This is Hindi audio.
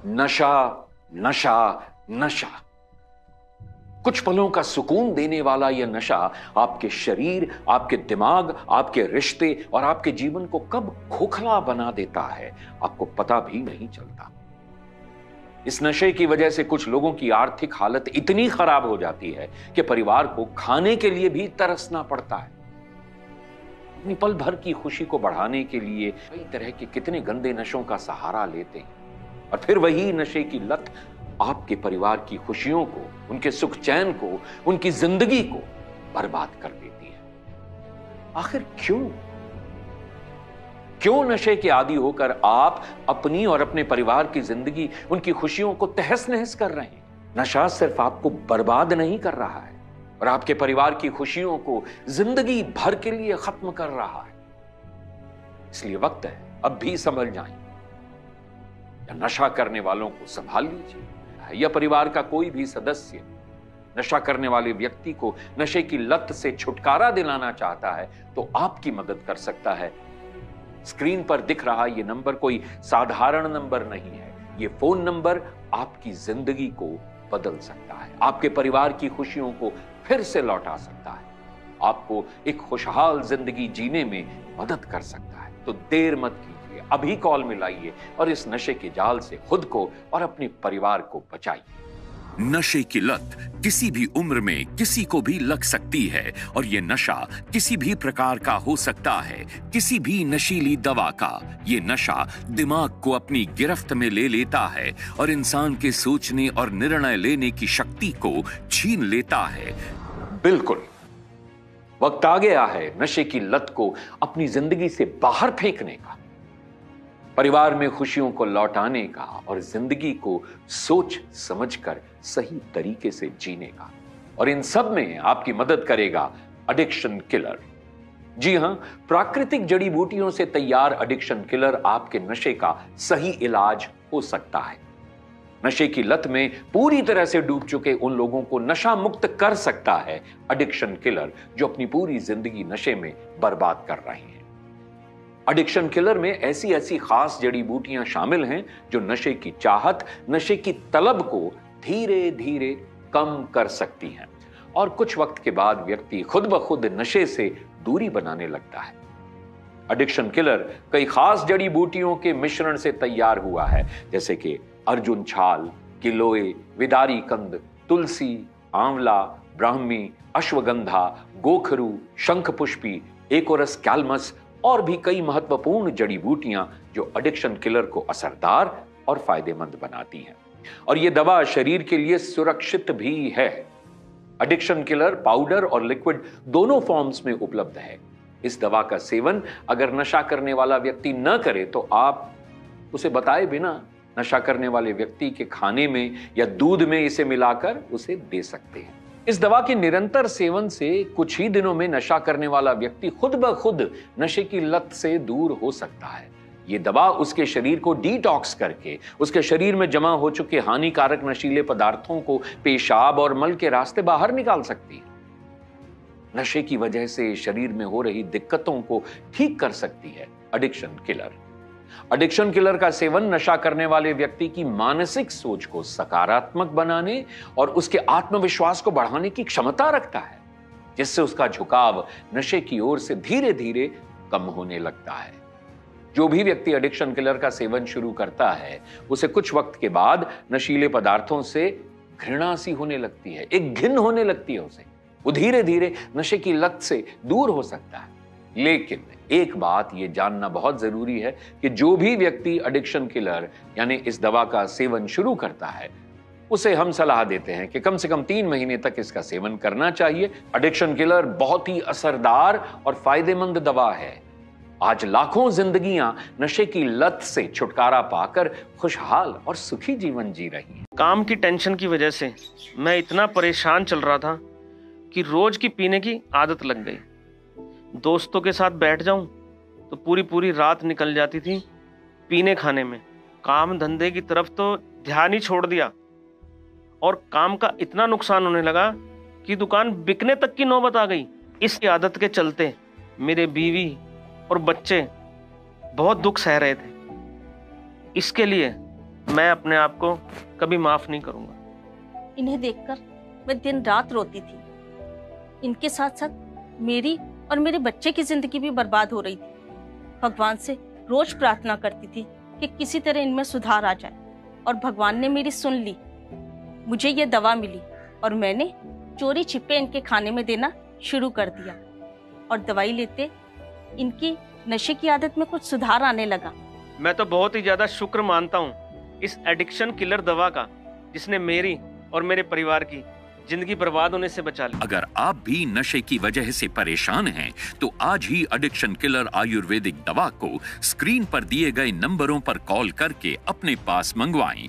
नशा, नशा, नशा। कुछ पलों का सुकून देने वाला यह नशा आपके शरीर, आपके दिमाग, आपके रिश्ते और आपके जीवन को कब खोखला बना देता है, आपको पता भी नहीं चलता। इस नशे की वजह से कुछ लोगों की आर्थिक हालत इतनी खराब हो जाती है कि परिवार को खाने के लिए भी तरसना पड़ता है। अपनी पल भर की खुशी को बढ़ाने के लिए कई तरह के कितने गंदे नशों का सहारा लेते हैं और फिर वही नशे की लत आपके परिवार की खुशियों को, उनके सुख चैन को, उनकी जिंदगी को बर्बाद कर देती है। आखिर क्यों? क्यों नशे के आदी होकर आप अपनी और अपने परिवार की जिंदगी, उनकी खुशियों को तहस नहस कर रहे हैं? नशा सिर्फ आपको बर्बाद नहीं कर रहा है और आपके परिवार की खुशियों को जिंदगी भर के लिए खत्म कर रहा है। इसलिए वक्त है अब भी समझ जाएं, या नशा करने वालों को संभाल लीजिए, या परिवार का कोई भी सदस्य नशा करने वाले व्यक्ति को नशे की लत से छुटकारा दिलाना चाहता है तो आपकी मदद कर सकता है। स्क्रीन पर दिख रहा यह नंबर कोई साधारण नंबर नहीं है। यह फोन नंबर आपकी जिंदगी को बदल सकता है, आपके परिवार की खुशियों को फिर से लौटा सकता है, आपको एक खुशहाल जिंदगी जीने में मदद कर सकता है। तो देर मत कीजिए, अभी कॉल मिलाइए और इस नशे के जाल से खुद को और अपने परिवार को बचाइए। नशे की लत किसी भी उम्र में किसी को भी लग सकती है और ये नशा किसी भी प्रकार का हो सकता है, किसी भी नशीली दवा का। ये नशा दिमाग को अपनी गिरफ्त में ले लेता है और इंसान के सोचने और निर्णय लेने की शक्ति को छीन लेता है। बिल्कुल, वक्त आ गया है नशे की लत को अपनी जिंदगी से बाहर फेंकने का, परिवार में खुशियों को लौटाने का और जिंदगी को सोच समझकर सही तरीके से जीने का। और इन सब में आपकी मदद करेगा एडिक्शन किलर। जी हां, प्राकृतिक जड़ी बूटियों से तैयार एडिक्शन किलर आपके नशे का सही इलाज हो सकता है। नशे की लत में पूरी तरह से डूब चुके उन लोगों को नशा मुक्त कर सकता है एडिक्शन किलर, जो अपनी पूरी जिंदगी नशे में बर्बाद कर रहे हैं। एडिक्शन किलर में ऐसी ऐसी खास जड़ी बूटियां शामिल हैं जो नशे की चाहत, नशे की तलब को धीरे धीरे कम कर सकती हैं और कुछ वक्त के बाद व्यक्ति खुद ब खुद नशे से दूरी बनाने लगता है। एडिक्शन किलर कई खास जड़ी बूटियों के मिश्रण से तैयार हुआ है, जैसे कि अर्जुन छाल, गिलोय, विदारी कंद, तुलसी, आंवला, ब्राह्मी, अश्वगंधा, गोखरू, शंखपुष्पी, एकोरस कैल्मस और भी कई महत्वपूर्ण जड़ी बूटियां जो एडिक्शन किलर को असरदार और फायदेमंद बनाती हैं। और यह दवा शरीर के लिए सुरक्षित भी है। एडिक्शन किलर पाउडर और लिक्विड दोनों फॉर्म्स में उपलब्ध है। इस दवा का सेवन अगर नशा करने वाला व्यक्ति न करे तो आप उसे बताए बिना नशा करने वाले व्यक्ति के खाने में या दूध में इसे मिलाकर उसे दे सकते हैं। इस दवा के निरंतर सेवन से कुछ ही दिनों में नशा करने वाला व्यक्ति खुद ब खुद नशे की लत से दूर हो सकता है। यह दवा उसके शरीर को डिटॉक्स करके उसके शरीर में जमा हो चुके हानिकारक नशीले पदार्थों को पेशाब और मल के रास्ते बाहर निकाल सकती है। नशे की वजह से शरीर में हो रही दिक्कतों को ठीक कर सकती है एडिक्शन किलर। एडिक्शन किलर का सेवन नशा करने वाले व्यक्ति की मानसिक सोच को सकारात्मक बनाने और उसके आत्मविश्वास को बढ़ाने की क्षमता रखता है, जिससे उसका झुकाव नशे की ओर से धीरे धीरे कम होने लगता है। जो भी व्यक्ति एडिक्शन किलर का सेवन शुरू करता है उसे कुछ वक्त के बाद नशीले पदार्थों से घृणा सी होने लगती है, एक घिन होने लगती है उसे। वो धीरे धीरे नशे की लत से दूर हो सकता है। लेकिन एक बात यह जानना बहुत जरूरी है कि जो भी व्यक्ति एडिक्शन किलर यानी इस दवा का सेवन शुरू करता है उसे हम सलाह देते हैं कि कम से कम 3 महीने तक इसका सेवन करना चाहिए। एडिक्शन किलर बहुत ही असरदार और फायदेमंद दवा है। आज लाखों जिंदगियां नशे की लत से छुटकारा पाकर खुशहाल और सुखी जीवन जी रही हैं। काम की टेंशन की वजह से मैं इतना परेशान चल रहा था कि रोज की पीने की आदत लग गई। दोस्तों के साथ बैठ जाऊं तो पूरी पूरी रात निकल जाती थी पीने खाने में। काम धंधे की तरफ तो ध्यान ही छोड़ दिया और काम का इतना नुकसान होने लगा कि दुकान बिकने तक की नौबत आ गई। इस आदत के चलते मेरे बीवी और बच्चे बहुत दुख सह रहे थे। इसके लिए मैं अपने आप को कभी माफ नहीं करूंगा। इन्हें देखकर मैं दिन रात रोती थी। इनके साथ साथ मेरी और मेरे बच्चे की जिंदगी भी बर्बाद हो रही थी। भगवान से रोज प्रार्थना करती थी कि किसी तरह इनमें सुधार आ जाए, और भगवान ने मेरी सुन ली। मुझे ये दवा मिली और मैंने चोरी छिपे इनके खाने में देना शुरू कर दिया, और दवाई लेते इनकी नशे की आदत में कुछ सुधार आने लगा। मैं तो बहुत ही ज्यादा शुक्र मानता हूँ इस एडिक्शन किलर दवा का, जिसने मेरी और मेरे परिवार की जिंदगी बर्बाद होने से बचा ली। अगर आप भी नशे की वजह से परेशान हैं, तो आज ही एडिक्शन किलर आयुर्वेदिक दवा को स्क्रीन पर दिए गए नंबरों पर कॉल करके अपने पास मंगवाएं।